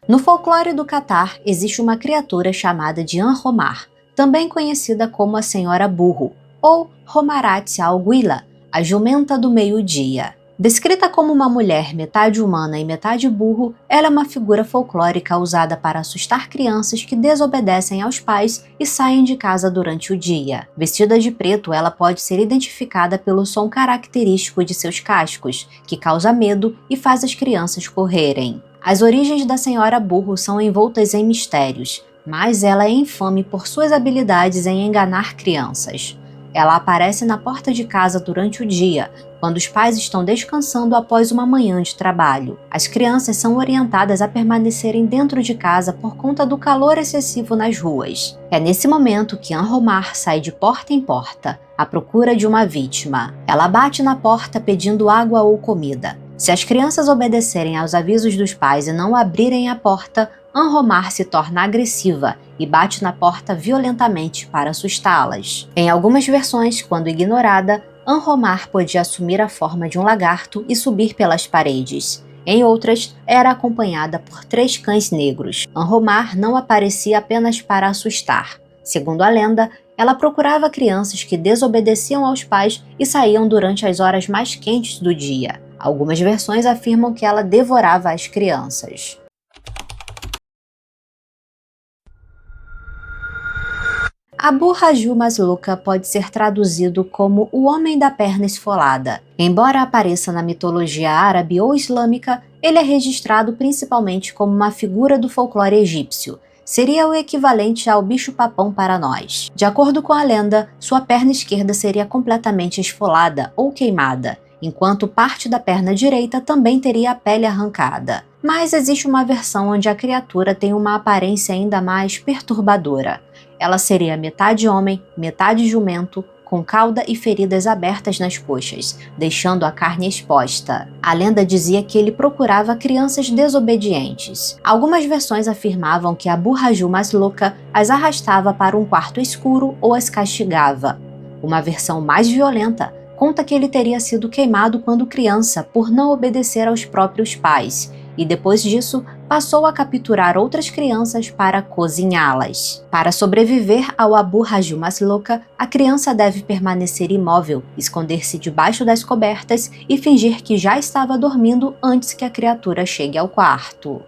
No folclore do Catar, existe uma criatura chamada de An-Romar, também conhecida como a Senhora Burro, ou Romarat al-Gwila, a jumenta do meio-dia. Descrita como uma mulher metade humana e metade burro, ela é uma figura folclórica usada para assustar crianças que desobedecem aos pais e saem de casa durante o dia. Vestida de preto, ela pode ser identificada pelo som característico de seus cascos, que causa medo e faz as crianças correrem. As origens da Senhora Burro são envoltas em mistérios, mas ela é infame por suas habilidades em enganar crianças. Ela aparece na porta de casa durante o dia, quando os pais estão descansando após uma manhã de trabalho. As crianças são orientadas a permanecerem dentro de casa por conta do calor excessivo nas ruas. É nesse momento que Anromar sai de porta em porta, à procura de uma vítima. Ela bate na porta pedindo água ou comida. Se as crianças obedecerem aos avisos dos pais e não abrirem a porta, Anromar se torna agressiva e bate na porta violentamente para assustá-las. Em algumas versões, quando ignorada, Anromar podia assumir a forma de um lagarto e subir pelas paredes. Em outras, era acompanhada por 3 cães negros. Anromar não aparecia apenas para assustar. Segundo a lenda, ela procurava crianças que desobedeciam aos pais e saíam durante as horas mais quentes do dia. Algumas versões afirmam que ela devorava as crianças. Abu Raju Masluka pode ser traduzido como o Homem da Perna Esfolada. Embora apareça na mitologia árabe ou islâmica, ele é registrado principalmente como uma figura do folclore egípcio. Seria o equivalente ao bicho-papão para nós. De acordo com a lenda, sua perna esquerda seria completamente esfolada ou queimada, enquanto parte da perna direita também teria a pele arrancada. Mas existe uma versão onde a criatura tem uma aparência ainda mais perturbadora. Ela seria metade homem, metade jumento, com cauda e feridas abertas nas coxas, deixando a carne exposta. A lenda dizia que ele procurava crianças desobedientes. Algumas versões afirmavam que Abu Raju Masluka as arrastava para um quarto escuro ou as castigava. Uma versão mais violenta conta que ele teria sido queimado quando criança por não obedecer aos próprios pais, e depois disso passou a capturar outras crianças para cozinhá-las. Para sobreviver ao Abu Raju Masluka, a criança deve permanecer imóvel, esconder-se debaixo das cobertas e fingir que já estava dormindo antes que a criatura chegue ao quarto.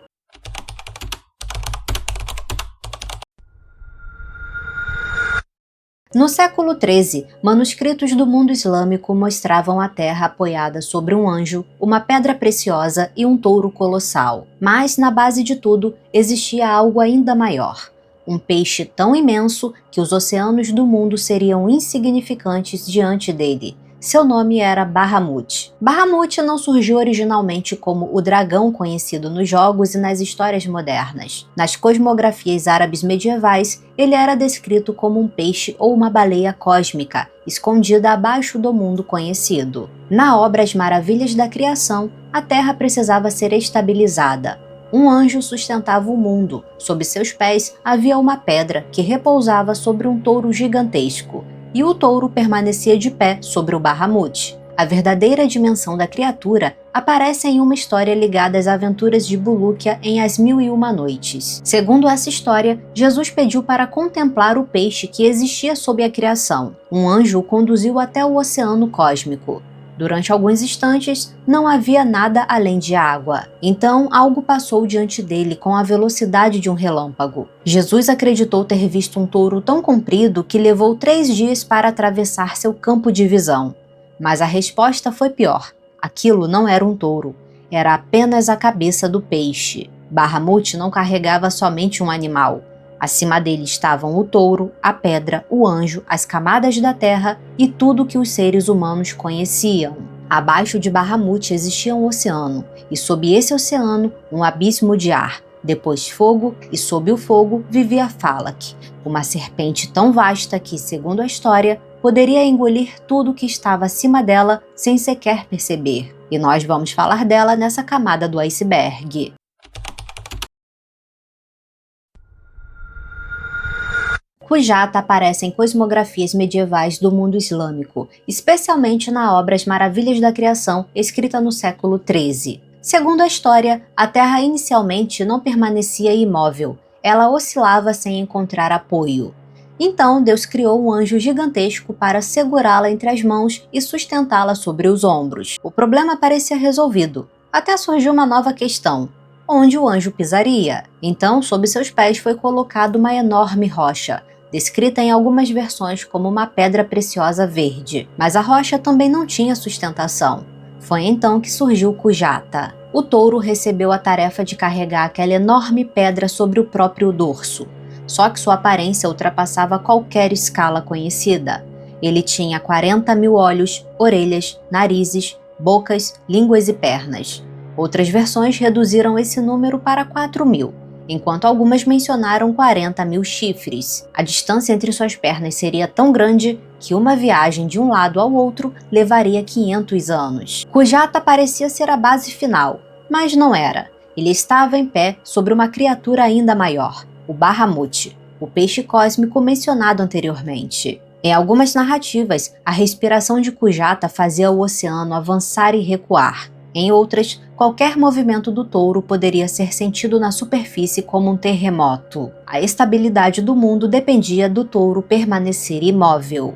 No século XIII, manuscritos do mundo islâmico mostravam a terra apoiada sobre um anjo, uma pedra preciosa e um touro colossal. Mas, na base de tudo, existia algo ainda maior. Um peixe tão imenso que os oceanos do mundo seriam insignificantes diante dele. Seu nome era Bahamut. Bahamut não surgiu originalmente como o dragão conhecido nos jogos e nas histórias modernas. Nas cosmografias árabes medievais, ele era descrito como um peixe ou uma baleia cósmica, escondida abaixo do mundo conhecido. Na obra As Maravilhas da Criação, a Terra precisava ser estabilizada. Um anjo sustentava o mundo. Sob seus pés havia uma pedra que repousava sobre um touro gigantesco. E o touro permanecia de pé sobre o Bahamut. A verdadeira dimensão da criatura aparece em uma história ligada às aventuras de Bulukia em As Mil e Uma Noites. Segundo essa história, Jesus pediu para contemplar o peixe que existia sob a criação. Um anjo o conduziu até o oceano cósmico. Durante alguns instantes, não havia nada além de água. Então, algo passou diante dele com a velocidade de um relâmpago. Jesus acreditou ter visto um touro tão comprido que levou 3 dias para atravessar seu campo de visão. Mas a resposta foi pior. Aquilo não era um touro. Era apenas a cabeça do peixe. Bahamut não carregava somente um animal. Acima dele estavam o touro, a pedra, o anjo, as camadas da terra e tudo que os seres humanos conheciam. Abaixo de Bahamut existia um oceano, e sob esse oceano, um abismo de ar, depois fogo, e sob o fogo vivia Falak, uma serpente tão vasta que, segundo a história, poderia engolir tudo que estava acima dela sem sequer perceber. E nós vamos falar dela nessa camada do iceberg. Kujata aparece em cosmografias medievais do mundo islâmico, especialmente na obra As Maravilhas da Criação, escrita no século XIII. Segundo a história, a Terra inicialmente não permanecia imóvel, ela oscilava sem encontrar apoio. Então Deus criou um anjo gigantesco para segurá-la entre as mãos e sustentá-la sobre os ombros. O problema parecia resolvido, até surgiu uma nova questão: onde o anjo pisaria? Então, sob seus pés foi colocada uma enorme rocha, descrita em algumas versões como uma pedra preciosa verde. Mas a rocha também não tinha sustentação. Foi então que surgiu Kujata. O touro recebeu a tarefa de carregar aquela enorme pedra sobre o próprio dorso. Só que sua aparência ultrapassava qualquer escala conhecida. Ele tinha 40.000 olhos, orelhas, narizes, bocas, línguas e pernas. Outras versões reduziram esse número para 4.000, enquanto algumas mencionaram 40.000 chifres. A distância entre suas pernas seria tão grande que uma viagem de um lado ao outro levaria 500 anos. Kujata parecia ser a base final, mas não era. Ele estava em pé sobre uma criatura ainda maior, o Bahamut, o peixe cósmico mencionado anteriormente. Em algumas narrativas, a respiração de Kujata fazia o oceano avançar e recuar. Em outras, qualquer movimento do touro poderia ser sentido na superfície como um terremoto. A estabilidade do mundo dependia do touro permanecer imóvel.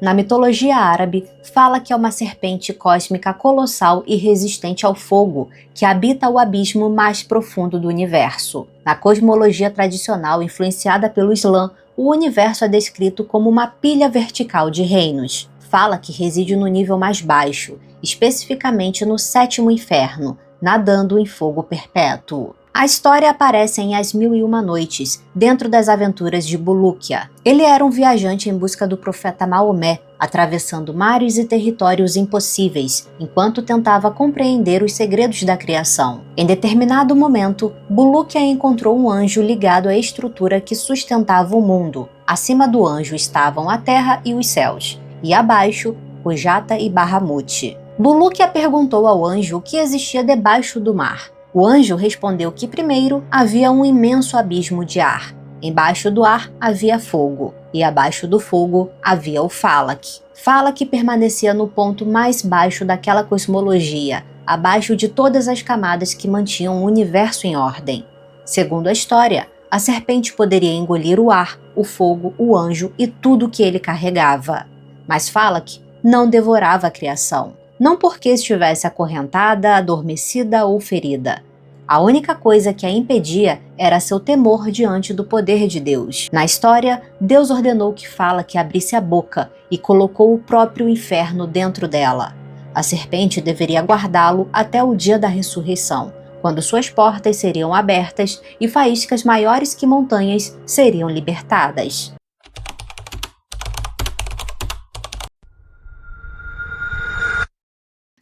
Na mitologia árabe, fala que é uma serpente cósmica colossal e resistente ao fogo, que habita o abismo mais profundo do universo. Na cosmologia tradicional influenciada pelo Islã, o universo é descrito como uma pilha vertical de reinos. Fala que reside no nível mais baixo, especificamente no sétimo inferno, nadando em fogo perpétuo. A história aparece em As Mil e Uma Noites, dentro das aventuras de Bulukia. Ele era um viajante em busca do profeta Maomé, atravessando mares e territórios impossíveis, enquanto tentava compreender os segredos da criação. Em determinado momento, Bulukia encontrou um anjo ligado à estrutura que sustentava o mundo. Acima do anjo estavam a terra e os céus, e abaixo, Kujata e Bahamut. Bulukia perguntou ao anjo o que existia debaixo do mar. O anjo respondeu que primeiro havia um imenso abismo de ar. Embaixo do ar havia fogo, e abaixo do fogo havia o Falak. Falak permanecia no ponto mais baixo daquela cosmologia, abaixo de todas as camadas que mantinham o universo em ordem. Segundo a história, a serpente poderia engolir o ar, o fogo, o anjo e tudo o que ele carregava. Mas Falak não devorava a criação. Não porque estivesse acorrentada, adormecida ou ferida. A única coisa que a impedia era seu temor diante do poder de Deus. Na história, Deus ordenou que Falak abrisse a boca e colocou o próprio inferno dentro dela. A serpente deveria guardá-lo até o dia da ressurreição, quando suas portas seriam abertas e faíscas maiores que montanhas seriam libertadas.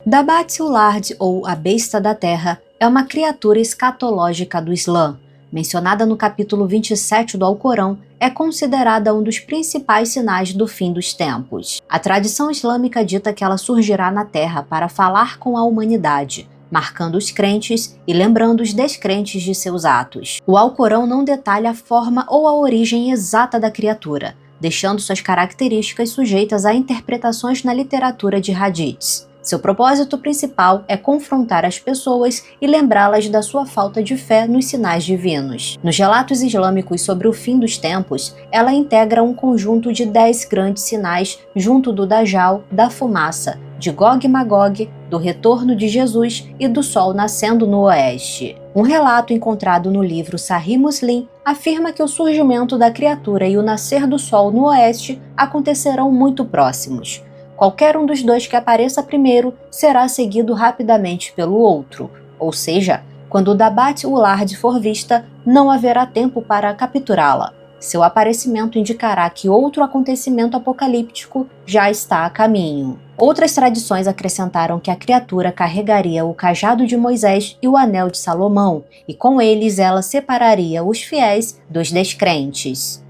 Dabat-ul-Ard, ou a besta da terra, é uma criatura escatológica do Islã. Mencionada no capítulo 27 do Alcorão, é considerada um dos principais sinais do fim dos tempos. A tradição islâmica dita que ela surgirá na terra para falar com a humanidade, marcando os crentes e lembrando os descrentes de seus atos. O Alcorão não detalha a forma ou a origem exata da criatura, deixando suas características sujeitas a interpretações na literatura de hadiths. Seu propósito principal é confrontar as pessoas e lembrá-las da sua falta de fé nos sinais divinos. Nos relatos islâmicos sobre o fim dos tempos, ela integra um conjunto de 10 grandes sinais junto do Dajjal, da fumaça, de Gog e Magog, do retorno de Jesus e do sol nascendo no oeste. Um relato encontrado no livro Sahih Muslim afirma que o surgimento da criatura e o nascer do sol no oeste acontecerão muito próximos. Qualquer um dos dois que apareça primeiro será seguido rapidamente pelo outro, ou seja, quando o Dabat-ul-Ard for vista, não haverá tempo para capturá-la. Seu aparecimento indicará que outro acontecimento apocalíptico já está a caminho. Outras tradições acrescentaram que a criatura carregaria o cajado de Moisés e o anel de Salomão, e com eles ela separaria os fiéis dos descrentes.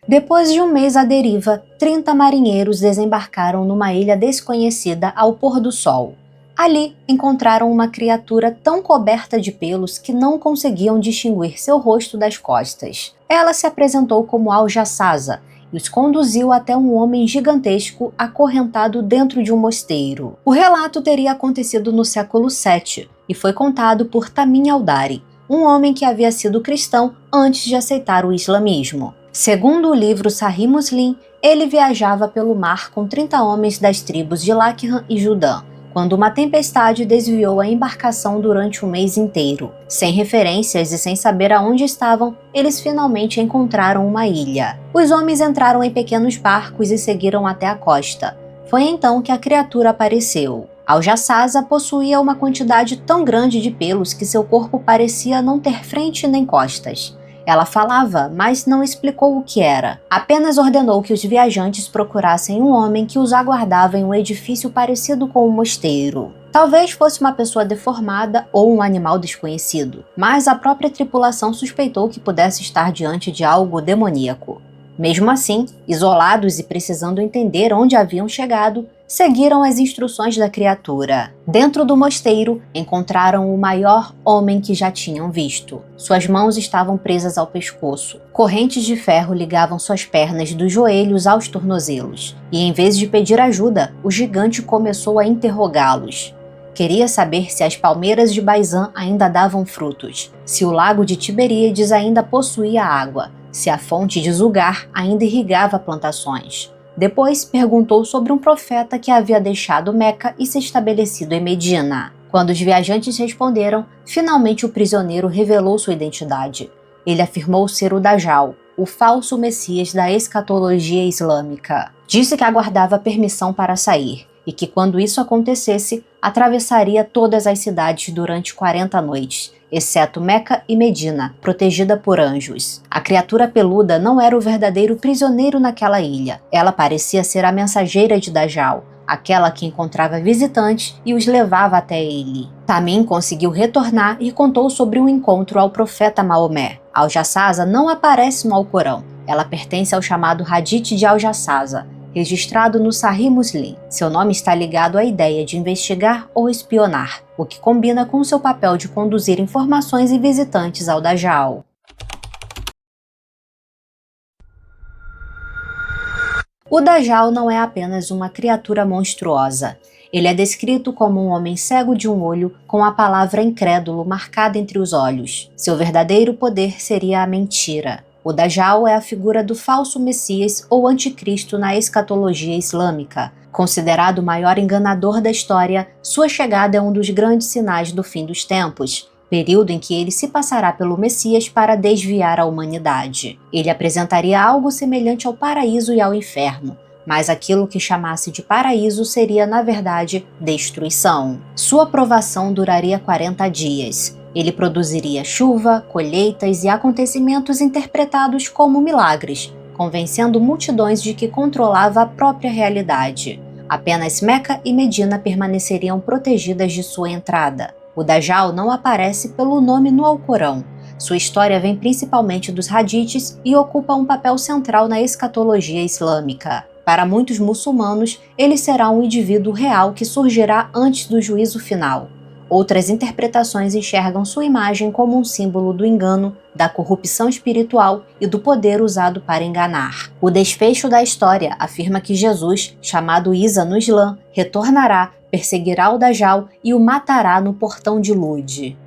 Depois de um mês à deriva, 30 marinheiros desembarcaram numa ilha desconhecida ao pôr do sol. Ali, encontraram uma criatura tão coberta de pelos que não conseguiam distinguir seu rosto das costas. Ela se apresentou como Al-Jassasa e os conduziu até um homem gigantesco acorrentado dentro de um mosteiro. O relato teria acontecido no século VII e foi contado por Tamim al-Dari, um homem que havia sido cristão antes de aceitar o islamismo. Segundo o livro Sahih Muslim, ele viajava pelo mar com 30 homens das tribos de Lakhan e Judã, quando uma tempestade desviou a embarcação durante um mês inteiro. Sem referências e sem saber aonde estavam, eles finalmente encontraram uma ilha. Os homens entraram em pequenos barcos e seguiram até a costa. Foi então que a criatura apareceu. Al-Jassasa possuía uma quantidade tão grande de pelos que seu corpo parecia não ter frente nem costas. Ela falava, mas não explicou o que era. Apenas ordenou que os viajantes procurassem um homem que os aguardava em um edifício parecido com um mosteiro. Talvez fosse uma pessoa deformada ou um animal desconhecido, mas a própria tripulação suspeitou que pudesse estar diante de algo demoníaco. Mesmo assim, isolados e precisando entender onde haviam chegado, seguiram as instruções da criatura. Dentro do mosteiro, encontraram o maior homem que já tinham visto. Suas mãos estavam presas ao pescoço. Correntes de ferro ligavam suas pernas dos joelhos aos tornozelos. E em vez de pedir ajuda, o gigante começou a interrogá-los. Queria saber se as palmeiras de Baizan ainda davam frutos, se o lago de Tiberíades ainda possuía água, se a fonte de Zugar ainda irrigava plantações. Depois perguntou sobre um profeta que havia deixado Meca e se estabelecido em Medina. Quando os viajantes responderam, finalmente o prisioneiro revelou sua identidade. Ele afirmou ser o Dajjal, o falso messias da escatologia islâmica. Disse que aguardava permissão para sair e que quando isso acontecesse, atravessaria todas as cidades durante 40 noites, exceto Meca e Medina, protegida por anjos. A criatura peluda não era o verdadeiro prisioneiro naquela ilha. Ela parecia ser a mensageira de Dajjal, aquela que encontrava visitantes e os levava até ele. Tamim conseguiu retornar e contou sobre um encontro ao profeta Maomé. Al-Jassasa não aparece no Alcorão. Ela pertence ao chamado Hadith de Al-Jassasa, registrado no Sahih Muslim. Seu nome está ligado à ideia de investigar ou espionar, o que combina com seu papel de conduzir informações e visitantes ao Dajjal. O Dajjal não é apenas uma criatura monstruosa. Ele é descrito como um homem cego de um olho com a palavra incrédulo marcada entre os olhos. Seu verdadeiro poder seria a mentira. O Dajjal é a figura do falso Messias ou anticristo na escatologia islâmica. Considerado o maior enganador da história, sua chegada é um dos grandes sinais do fim dos tempos, período em que ele se passará pelo Messias para desviar a humanidade. Ele apresentaria algo semelhante ao paraíso e ao inferno, mas aquilo que chamasse de paraíso seria, na verdade, destruição. Sua provação duraria 40 dias. Ele produziria chuva, colheitas e acontecimentos interpretados como milagres, convencendo multidões de que controlava a própria realidade. Apenas Meca e Medina permaneceriam protegidas de sua entrada. O Dajjal não aparece pelo nome no Alcorão. Sua história vem principalmente dos hadiths e ocupa um papel central na escatologia islâmica. Para muitos muçulmanos, ele será um indivíduo real que surgirá antes do juízo final. Outras interpretações enxergam sua imagem como um símbolo do engano, da corrupção espiritual e do poder usado para enganar. O desfecho da história afirma que Jesus, chamado Isa no Islã, retornará, perseguirá o Dajjal e o matará no portão de Lud.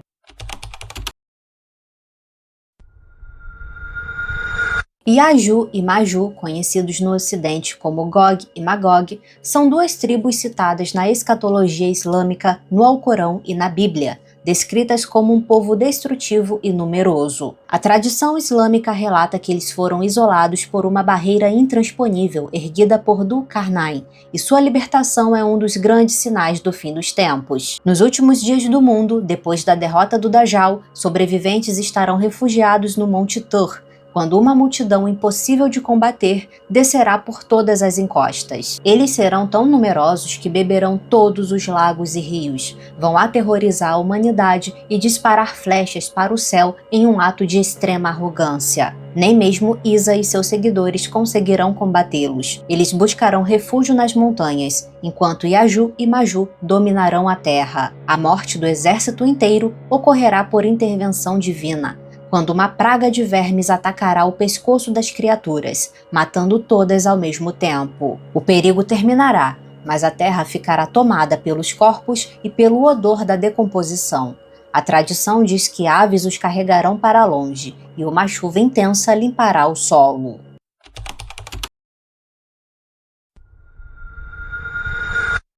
Yaju e Maju, conhecidos no Ocidente como Gog e Magog, são duas tribos citadas na escatologia islâmica, no Alcorão e na Bíblia, descritas como um povo destrutivo e numeroso. A tradição islâmica relata que eles foram isolados por uma barreira intransponível erguida por Dul-Qarnayn, e sua libertação é um dos grandes sinais do fim dos tempos. Nos últimos dias do mundo, depois da derrota do Dajjal, sobreviventes estarão refugiados no Monte Tur, quando uma multidão impossível de combater descerá por todas as encostas. Eles serão tão numerosos que beberão todos os lagos e rios, vão aterrorizar a humanidade e disparar flechas para o céu em um ato de extrema arrogância. Nem mesmo Isa e seus seguidores conseguirão combatê-los. Eles buscarão refúgio nas montanhas, enquanto Yaju e Maju dominarão a terra. A morte do exército inteiro ocorrerá por intervenção divina. quando uma praga de vermes atacará o pescoço das criaturas, matando todas ao mesmo tempo. O perigo terminará, mas a terra ficará tomada pelos corpos e pelo odor da decomposição. A tradição diz que aves os carregarão para longe e uma chuva intensa limpará o solo.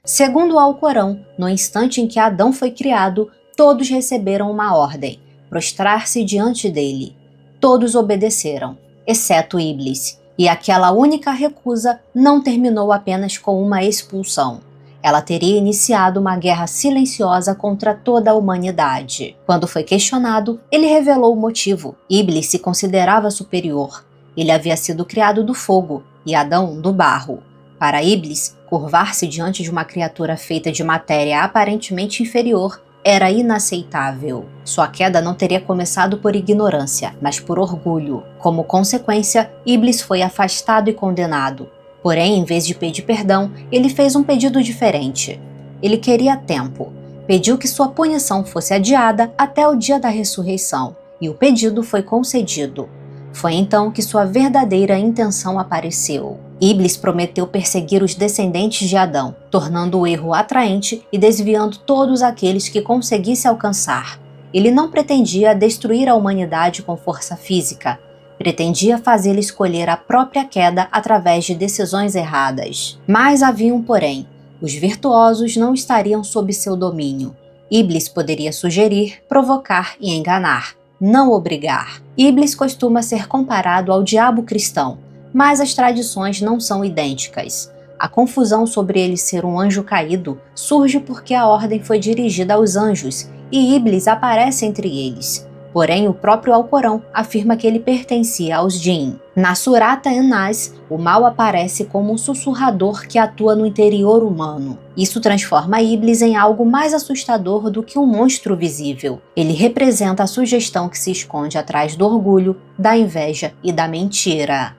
Segundo o Alcorão, no instante em que Adão foi criado, todos receberam uma ordem: prostrar-se diante dele. Todos obedeceram, exceto Iblis, e aquela única recusa não terminou apenas com uma expulsão. Ela teria iniciado uma guerra silenciosa contra toda a humanidade. Quando foi questionado, ele revelou o motivo. Iblis se considerava superior. Ele havia sido criado do fogo e Adão do barro. Para Iblis, curvar-se diante de uma criatura feita de matéria aparentemente inferior era inaceitável. Sua queda não teria começado por ignorância, mas por orgulho. Como consequência, Iblis foi afastado e condenado. Porém, em vez de pedir perdão, ele fez um pedido diferente. Ele queria tempo. Pediu que sua punição fosse adiada até o dia da ressurreição, e o pedido foi concedido. Foi então que sua verdadeira intenção apareceu. Iblis prometeu perseguir os descendentes de Adão, tornando o erro atraente e desviando todos aqueles que conseguisse alcançar. Ele não pretendia destruir a humanidade com força física. Pretendia fazê-la escolher a própria queda através de decisões erradas. Mas havia um porém. Os virtuosos não estariam sob seu domínio. Iblis poderia sugerir, provocar e enganar, não obrigar. Iblis costuma ser comparado ao diabo cristão, mas as tradições não são idênticas. A confusão sobre ele ser um anjo caído surge porque a ordem foi dirigida aos anjos e Iblis aparece entre eles. Porém, o próprio Alcorão afirma que ele pertencia aos Jinn. Na Surata An-Nas, o mal aparece como um sussurrador que atua no interior humano. Isso transforma Iblis em algo mais assustador do que um monstro visível. Ele representa a sugestão que se esconde atrás do orgulho, da inveja e da mentira.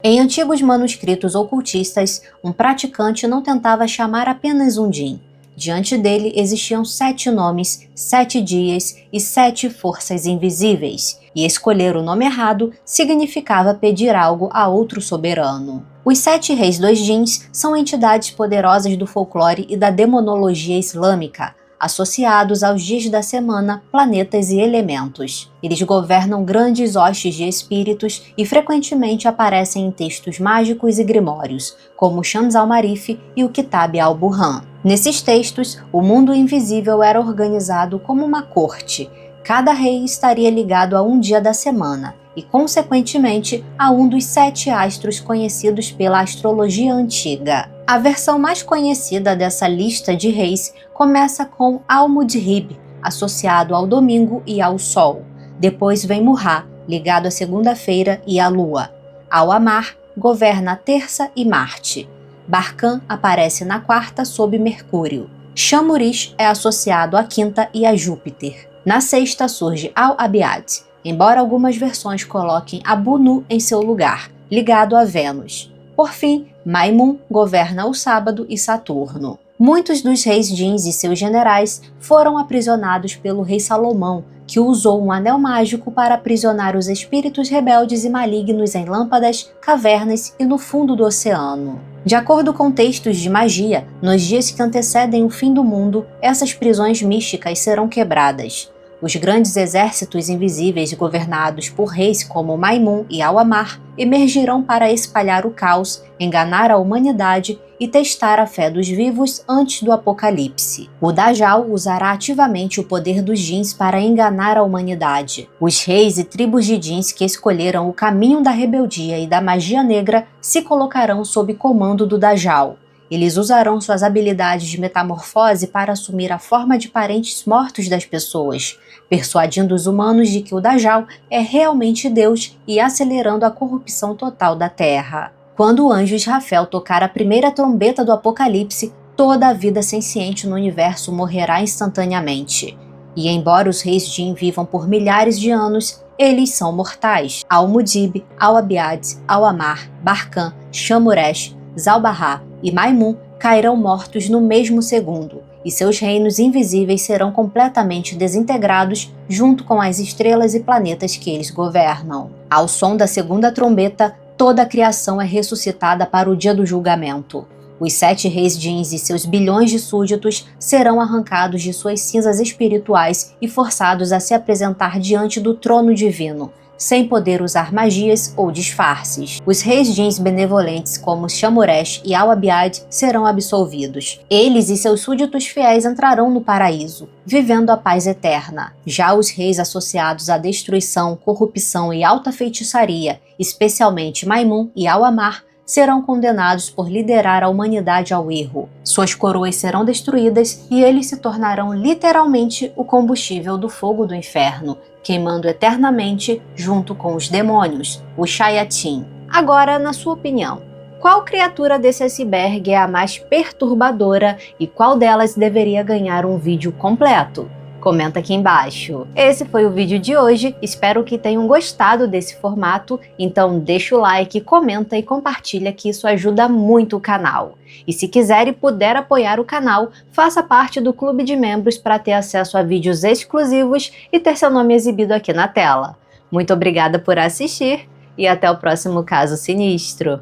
Em antigos manuscritos ocultistas, um praticante não tentava chamar apenas um Jinn. Diante dele existiam 7 nomes, 7 dias e 7 forças invisíveis, e escolher o nome errado significava pedir algo a outro soberano. Os 7 reis dos Jinns são entidades poderosas do folclore e da demonologia islâmica, associados aos dias da semana, planetas e elementos. Eles governam grandes hostes de espíritos e frequentemente aparecem em textos mágicos e grimórios, como Shams al-Marif e o Kitab al-Burhan. Nesses textos, o mundo invisível era organizado como uma corte. Cada rei estaria ligado a um dia da semana e, consequentemente, a um dos 7 astros conhecidos pela astrologia antiga. A versão mais conhecida dessa lista de reis começa com Al-Mudhib, associado ao domingo e ao sol. Depois vem Murrah, ligado à segunda-feira e à lua. Al-Amar governa a terça e Marte. Barkan aparece na quarta sob Mercúrio. Shamurish é associado à quinta e a Júpiter. Na sexta surge Al-Abiad, embora algumas versões coloquem Abu-Nu em seu lugar, ligado a Vênus. Por fim, Maimun governa o sábado e Saturno. Muitos dos reis Jinns e seus generais foram aprisionados pelo rei Salomão, que usou um anel mágico para aprisionar os espíritos rebeldes e malignos em lâmpadas, cavernas e no fundo do oceano. De acordo com textos de magia, nos dias que antecedem o fim do mundo, essas prisões místicas serão quebradas. Os grandes exércitos invisíveis governados por reis como Maimun e Al-Amar emergirão para espalhar o caos, enganar a humanidade e testar a fé dos vivos antes do apocalipse. O Dajjal usará ativamente o poder dos Jinns para enganar a humanidade. Os reis e tribos de Jinns que escolheram o caminho da rebeldia e da magia negra se colocarão sob comando do Dajjal. Eles usarão suas habilidades de metamorfose para assumir a forma de parentes mortos das pessoas, persuadindo os humanos de que o Dajjal é realmente Deus e acelerando a corrupção total da Terra. Quando o anjo Israfel tocar a primeira trombeta do Apocalipse, toda a vida senciente no universo morrerá instantaneamente. E embora os reis Jinn vivam por milhares de anos, eles são mortais. Al-Mudhib, Al-Abiad, Al-Amar, Barkan, Shamuresh, Zal-Bahar e Maimun cairão mortos no mesmo segundo, e seus reinos invisíveis serão completamente desintegrados junto com as estrelas e planetas que eles governam. Ao som da segunda trombeta, toda a criação é ressuscitada para o dia do julgamento. Os 7 reis Jins e seus bilhões de súditos serão arrancados de suas cinzas espirituais e forçados a se apresentar diante do trono divino, sem poder usar magias ou disfarces. Os reis Jins benevolentes como Shamuresh e Al-Abiad serão absolvidos. Eles e seus súditos fiéis entrarão no paraíso, vivendo a paz eterna. Já os reis associados à destruição, corrupção e alta feitiçaria, especialmente Maimun e Al-Amar, serão condenados por liderar a humanidade ao erro. Suas coroas serão destruídas e eles se tornarão literalmente o combustível do fogo do inferno, queimando eternamente junto com os demônios, os Shayatin. Agora, na sua opinião, qual criatura desse iceberg é a mais perturbadora e qual delas deveria ganhar um vídeo completo? Comenta aqui embaixo. Esse foi o vídeo de hoje, espero que tenham gostado desse formato, então deixa o like, comenta e compartilha que isso ajuda muito o canal. E se quiser e puder apoiar o canal, faça parte do clube de membros para ter acesso a vídeos exclusivos e ter seu nome exibido aqui na tela. Muito obrigada por assistir e até o próximo Caso Sinistro.